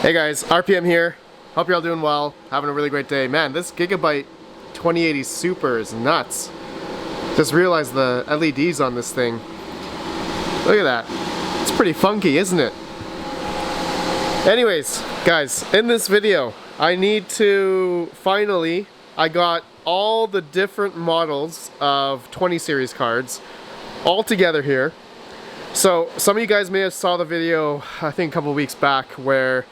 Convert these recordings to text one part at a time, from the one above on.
Hey guys, RPM here. Hope you're all doing well, having a really great day. Man, this Gigabyte 2080 Super is nuts. Just realized the LEDs on this thing. Look at that. It's pretty funky, isn't it? Anyways, guys, in this video, I got all the different models of 20 series cards all together here. So some of you guys may have saw the video, I think a couple weeks back, where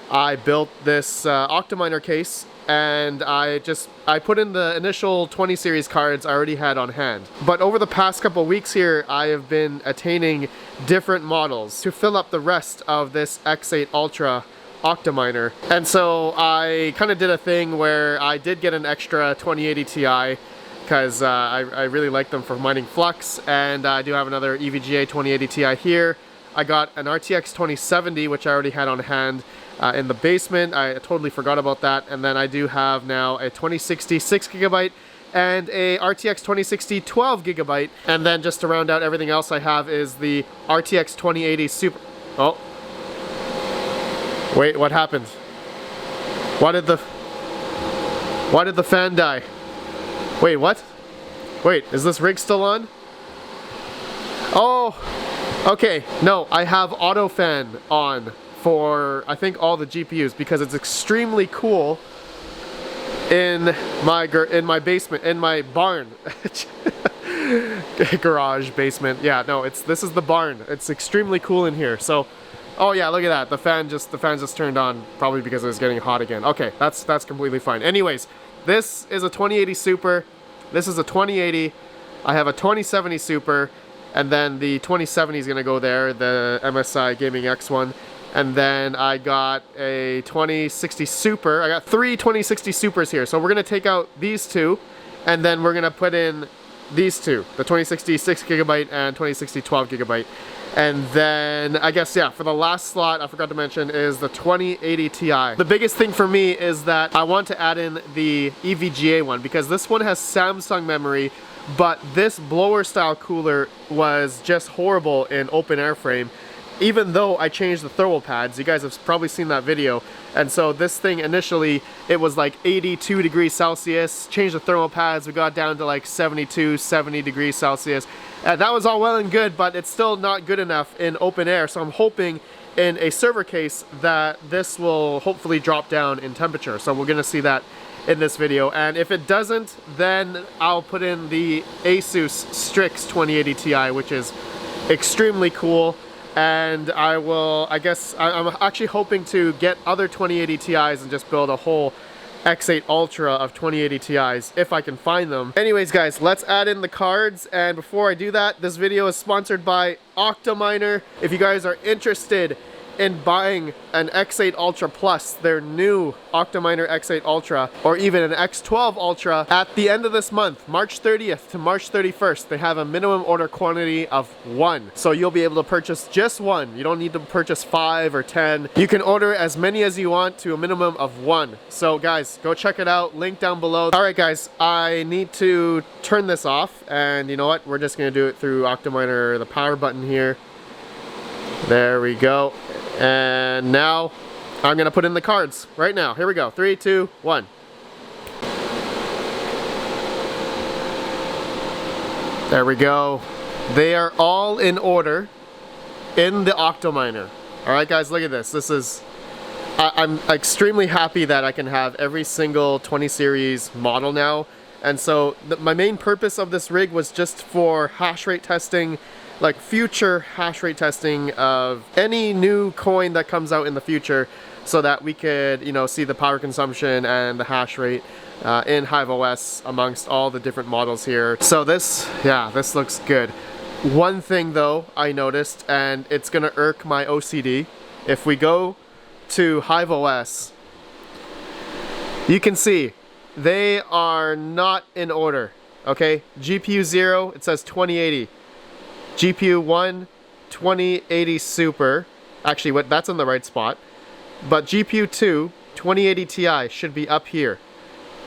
I built this Octominer case, and I put in the initial 20 series cards I already had on hand. But over the past couple weeks here, I have been attaining different models to fill up the rest of this X8 Ultra Octominer. And so I kind of did a thing where I did get an extra 2080 Ti, because I really like them for mining Flux, and I do have another EVGA 2080 Ti here. I got an RTX 2070, which I already had on hand in the basement. I totally forgot about that. And then I do have now a 2060 6GB and a RTX 2060 12GB. And then just to round out everything else I have is the RTX 2080 Super... Oh. Wait, what happened? Why did the fan die? Wait, what? Wait, is this rig still on? Oh! Okay, no, I have auto fan on for I think all the GPUs because it's extremely cool in my basement, in my barn. Garage, basement. Yeah, no, this is the barn. It's extremely cool in here. So, oh yeah, look at that. The fan just turned on, probably because it was getting hot again. Okay, that's completely fine. Anyways, this is a 2080 Super. This is a 2080. I have a 2070 Super. And then the 2070 is going to go there, the MSI Gaming X one. And then I got a 2060 Super. I got three 2060 Supers here. So we're going to take out these two, and then we're going to put in these two, the 2060 6GB and 2060 12GB. And then, I guess, yeah, for the last slot, I forgot to mention, is the 2080 Ti. The biggest thing for me is that I want to add in the EVGA one, because this one has Samsung memory, but this blower style cooler was just horrible in open airframe, even though I changed the thermal pads. You guys have probably seen that video. And so this thing initially, it was like 82 degrees Celsius, changed the thermal pads, we got down to like 72, 70 degrees Celsius. And that was all well and good, but it's still not good enough in open air. So I'm hoping in a server case that this will hopefully drop down in temperature. So we're gonna see that in this video, and if it doesn't, then I'll put in the Asus Strix 2080 Ti, which is extremely cool. And I guess I'm actually hoping to get other 2080 Ti's and just build a whole X8 Ultra of 2080 Ti's if I can find them. Anyways guys, let's add in the cards, and before I do that, this video is sponsored by Octominer. If you guys are interested in buying an X8 Ultra Plus, their new Octominer X8 Ultra, or even an X12 Ultra, at the end of this month, March 30th to March 31st, they have a minimum order quantity of 1. So you'll be able to purchase just 1. You don't need to purchase 5 or 10. You can order as many as you want to a minimum of 1. So guys, go check it out, link down below. Alright guys, I need to turn this off, and you know what? We're just gonna do it through Octominer, the power button here. There we go. And now I'm gonna put in the cards right now. Here we go. 3, 2, 1. There we go. They are all in order in the Octominer. Alright guys, look at this. This is... I'm extremely happy that I can have every single 20 series model now. And so my main purpose of this rig was just for hash rate testing, like future hash rate testing of any new coin that comes out in the future, so that we could, you know, see the power consumption and the hash rate in HiveOS amongst all the different models here. So this looks good. One thing though I noticed, and it's gonna irk my OCD, if we go to HiveOS, you can see they are not in order. Okay, GPU 0, it says 2080. GPU 1, 2080 Super. Actually, that's in the right spot. But GPU 2, 2080 Ti should be up here.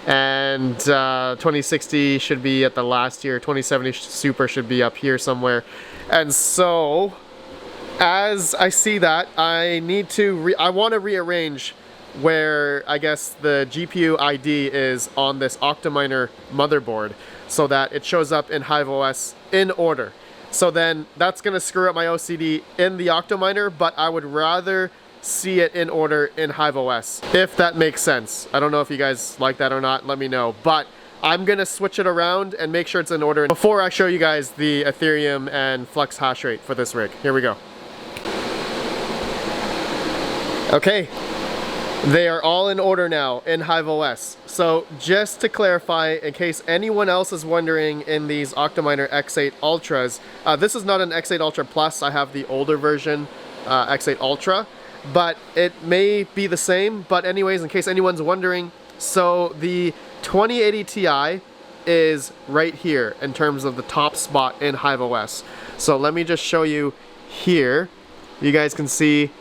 And 2060 should be at the last tier. 2070 Super should be up here somewhere. And so, as I see that, I want to rearrange where I guess the GPU ID is on this Octominer motherboard so that it shows up in HiveOS in order. So then that's going to screw up my OCD in the Octominer, but I would rather see it in order in HiveOS, if that makes sense. I don't know if you guys like that or not, let me know. But I'm going to switch it around and make sure it's in order before I show you guys the Ethereum and Flux hash rate for this rig. Here we go. Okay, they are all in order now in HiveOS. So just to clarify, in case anyone else is wondering in these Octominer X8 Ultras, this is not an X8 Ultra Plus, I have the older version, X8 Ultra, but it may be the same. But anyways, in case anyone's wondering, so the 2080 Ti is right here in terms of the top spot in HiveOS. So let me just show you here. You guys can see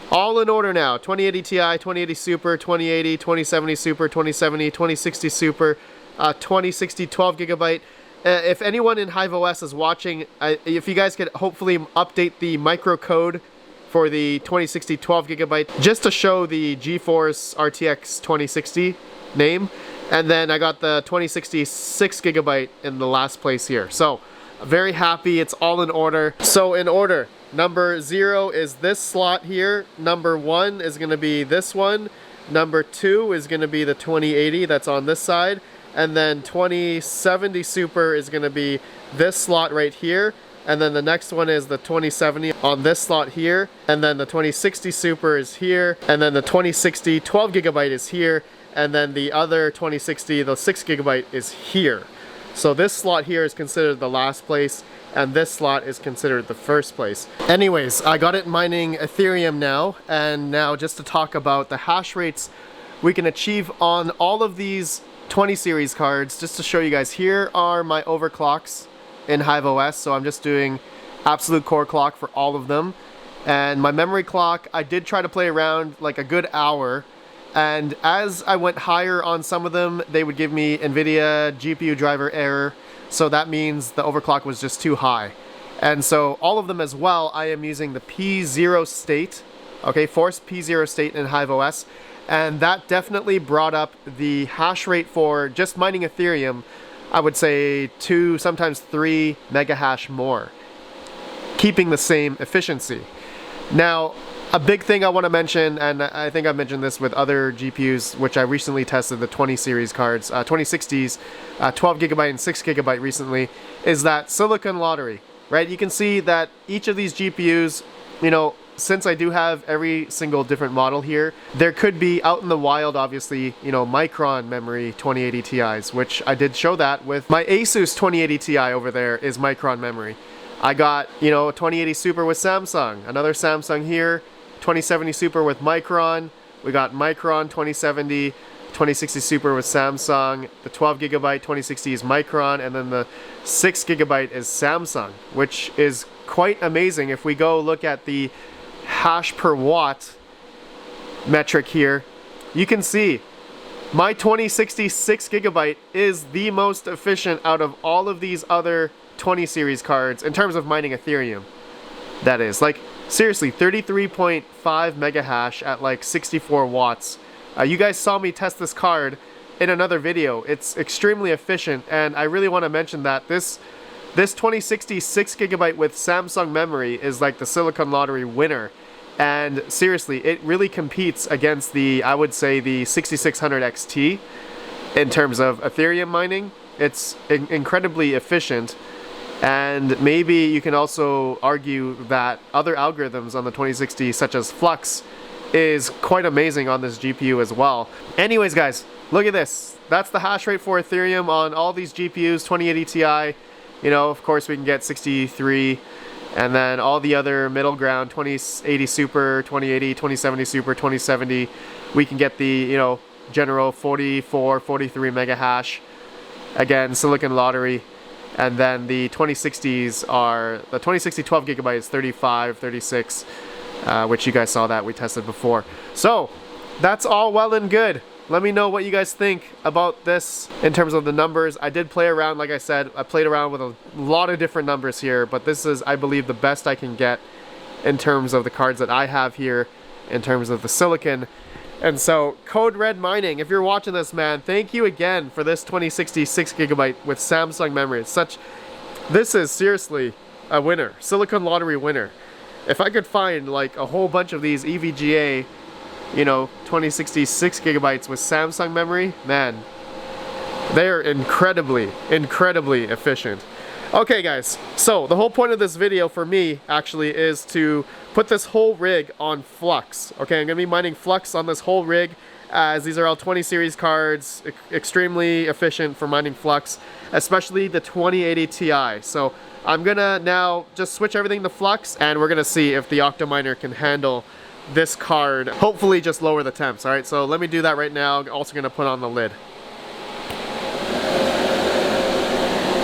all in order now. 2080 Ti, 2080 Super, 2080, 2070 Super, 2070, 2060 Super, 2060 12GB. If anyone in HiveOS is watching, if you guys could hopefully update the microcode for the 2060 12GB just to show the GeForce RTX 2060 name. And then I got the 2060 6GB in the last place here. So very happy, it's all in order. So in order, number 0 is this slot here. Number 1 is going to be this one. Number 2 is going to be the 2080 that's on this side. And then 2070 Super is going to be this slot right here. And then the next one is the 2070 on this slot here. And then the 2060 Super is here. And then the 2060 12GB is here. And then the other 2060, the 6GB is here. So this slot here is considered the last place, and this slot is considered the first place. Anyways, I got it mining Ethereum now, and now just to talk about the hash rates we can achieve on all of these 20 series cards, just to show you guys, here are my overclocks in HiveOS. So I'm just doing absolute core clock for all of them. And my memory clock, I did try to play around like a good hour. And as I went higher on some of them, they would give me NVIDIA GPU driver error. So that means the overclock was just too high. And so all of them as well, I am using the P0 state, okay, forced P0 state in HiveOS. And that definitely brought up the hash rate for just mining Ethereum, I would say 2, sometimes 3 mega hash more, keeping the same efficiency. Now, a big thing I want to mention, and I think I've mentioned this with other GPUs, which I recently tested, the 20 series cards, 2060s, 12GB and 6GB recently, is that silicon lottery, right? You can see that each of these GPUs, you know, since I do have every single different model here, there could be out in the wild, obviously, you know, Micron memory 2080 Ti's, which I did show that with my Asus 2080 Ti over there is Micron memory. I got, you know, a 2080 Super with Samsung, another Samsung here, 2070 Super with Micron. We got Micron 2070, 2060 Super with Samsung. The 12GB 2060 is Micron, and then the 6GB is Samsung, which is quite amazing. If we go look at the hash per watt metric here, you can see my 2060 6GB is the most efficient out of all of these other 20 series cards in terms of mining Ethereum. That is, like, seriously, 33.5 mega hash at like 64 watts. You guys saw me test this card in another video. It's extremely efficient, and I really want to mention that this 2060 6GB with Samsung memory is like the Silicon Lottery winner. And seriously, it really competes against the, I would say, the 6600 XT in terms of Ethereum mining. It's incredibly efficient. And maybe you can also argue that other algorithms on the 2060, such as Flux, is quite amazing on this GPU as well. Anyways, guys, look at this. That's the hash rate for Ethereum on all these GPUs, 2080 Ti. You know, of course, we can get 63, and then all the other middle ground, 2080 Super, 2080, 2070 Super, 2070. We can get the, you know, general 44, 43 mega hash. Again, Silicon Lottery. And then the 2060s are, the 2060 12GB is 35, 36, which you guys saw that we tested before. So that's all well and good. Let me know what you guys think about this in terms of the numbers. I did play around, like I said, I played around with a lot of different numbers here, but this is, I believe, the best I can get in terms of the cards that I have here, in terms of the silicon. And so, code RedMining, if you're watching this, man, thank you again for this 2060 6GB with Samsung memory. This is seriously a winner, Silicon Lottery winner. If I could find like a whole bunch of these EVGA, you know, 2060 6GB with Samsung memory, man, they're incredibly efficient. Okay guys, so the whole point of this video for me actually is to put this whole rig on Flux. Okay, I'm gonna be mining Flux on this whole rig, as these are all 20 series cards, extremely efficient for mining Flux, especially the 2080 Ti. So I'm gonna now just switch everything to Flux, and we're gonna see if the Octominer can handle this card. Hopefully just lower the temps. All right, so let me do that right now. I'm also gonna put on the lid.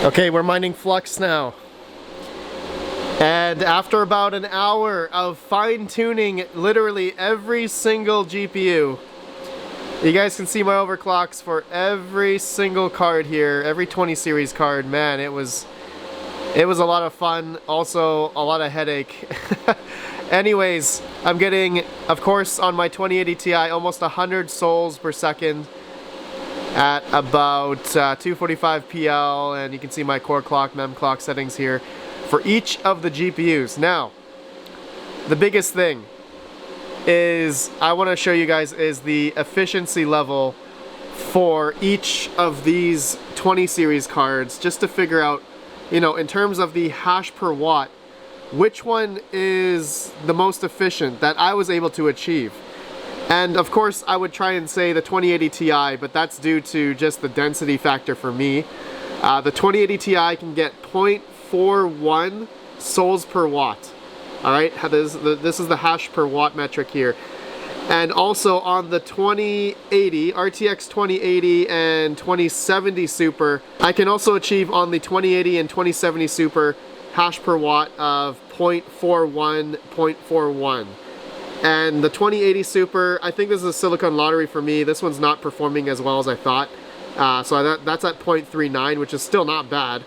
Okay, we're mining Flux now. And after about an hour of fine-tuning literally every single GPU, you guys can see my overclocks for every single card here, every 20 series card. Man, it was a lot of fun, also a lot of headache. Anyways, I'm getting, of course, on my 2080 Ti, almost 100 souls per second at about 245 PL, and you can see my core clock, mem clock settings here for each of the GPUs. Now, the biggest thing is I want to show you guys is the efficiency level for each of these 20 series cards, just to figure out, you know, in terms of the hash per watt, which one is the most efficient that I was able to achieve. And of course I would try and say the 2080 Ti, but that's due to just the density factor for me. The 2080 Ti can get 0.41 souls per watt. Alright, this is the hash per watt metric here. And also on the 2080, RTX 2080 and 2070 Super, I can also achieve on the 2080 and 2070 Super hash per watt of 0.41, 0.41. And the 2080 Super, I think this is a Silicon Lottery for me. This one's not performing as well as I thought. So that's at 0.39, which is still not bad.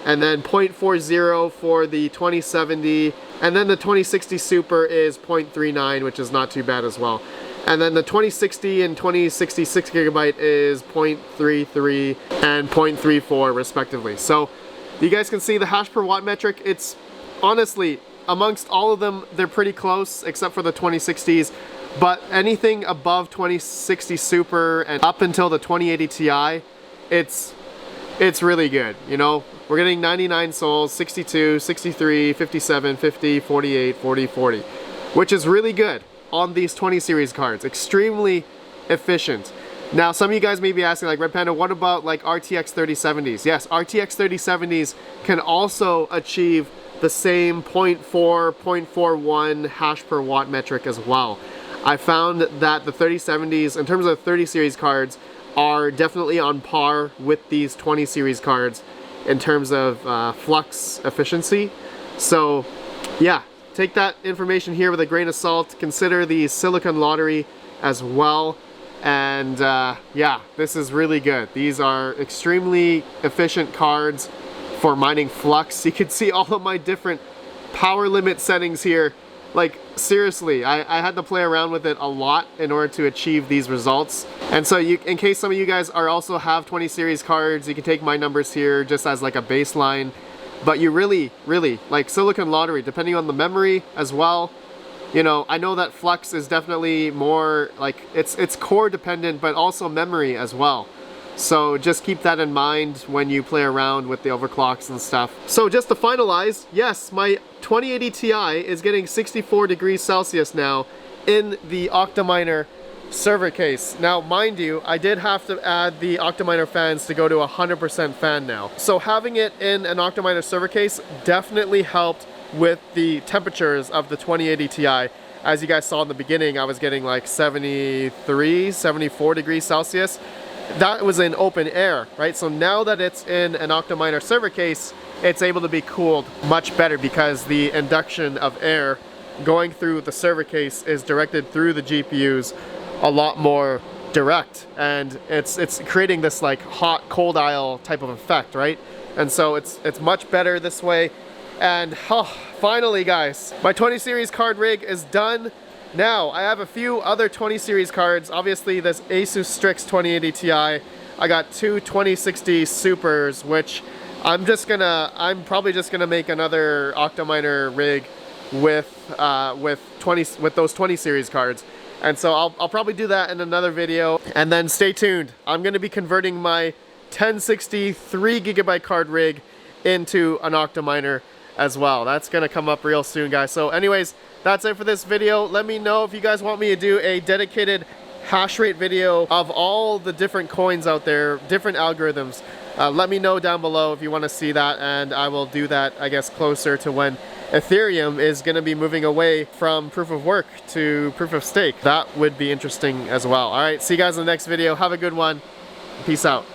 And then 0.40 for the 2070. And then the 2060 Super is 0.39, which is not too bad as well. And then the 2060 and 2060 6GB is 0.33 and 0.34 respectively. So you guys can see the hash per watt metric. It's honestly, amongst all of them, they're pretty close, except for the 2060s. But anything above 2060 Super and up until the 2080 Ti, it's really good. You know, we're getting 99 souls, 62, 63, 57, 50, 48, 40, 40, which is really good on these 20 series cards. Extremely efficient. Now, some of you guys may be asking, like, Red Panda, what about like RTX 3070s? Yes, RTX 3070s can also achieve the same 0.4, 0.41 hash per watt metric as well. I found that the 3070s, in terms of 30 series cards, are definitely on par with these 20 series cards in terms of Flux efficiency. So yeah, take that information here with a grain of salt. Consider the Silicon Lottery as well. And yeah, this is really good. These are extremely efficient cards for mining Flux. You can see all of my different power limit settings here. Like, seriously, I had to play around with it a lot in order to achieve these results. And so in case some of you guys also have 20 series cards, you can take my numbers here just as like a baseline. But you really, like Silicon Lottery, depending on the memory as well. You know, I know that Flux is definitely more like, it's core dependent, but also memory as well. So just keep that in mind when you play around with the overclocks and stuff. So just to finalize, yes, my 2080 Ti is getting 64 degrees Celsius now in the Octominer server case. Now, mind you, I did have to add the Octominer fans to go to 100% fan now. So having it in an Octominer server case definitely helped with the temperatures of the 2080 Ti. As you guys saw in the beginning, I was getting like 73, 74 degrees Celsius. That was in open air, right? So now that it's in an Octominer server case, it's able to be cooled much better because the induction of air going through the server case is directed through the GPUs a lot more direct, and it's creating this like hot cold aisle type of effect, right? And so it's much better this way. And finally guys, my 20 series card rig is done. Now I have a few other 20 series cards. Obviously this Asus Strix 2080 Ti. I got two 2060 Supers, which I'm probably just gonna make another Octominer rig with those 20 series cards. And so I'll probably do that in another video. And then stay tuned. I'm gonna be converting my 1060 3GB card rig into an Octominer as well. That's gonna come up real soon, guys. So anyways, that's it for this video. Let me know if you guys want me to do a dedicated hash rate video of all the different coins out there, different algorithms. Let me know down below if you want to see that, and I will do that, I guess, closer to when Ethereum is going to be moving away from proof of work to proof of stake. That would be interesting as well. All right, see you guys in the next video. Have a good one. Peace out.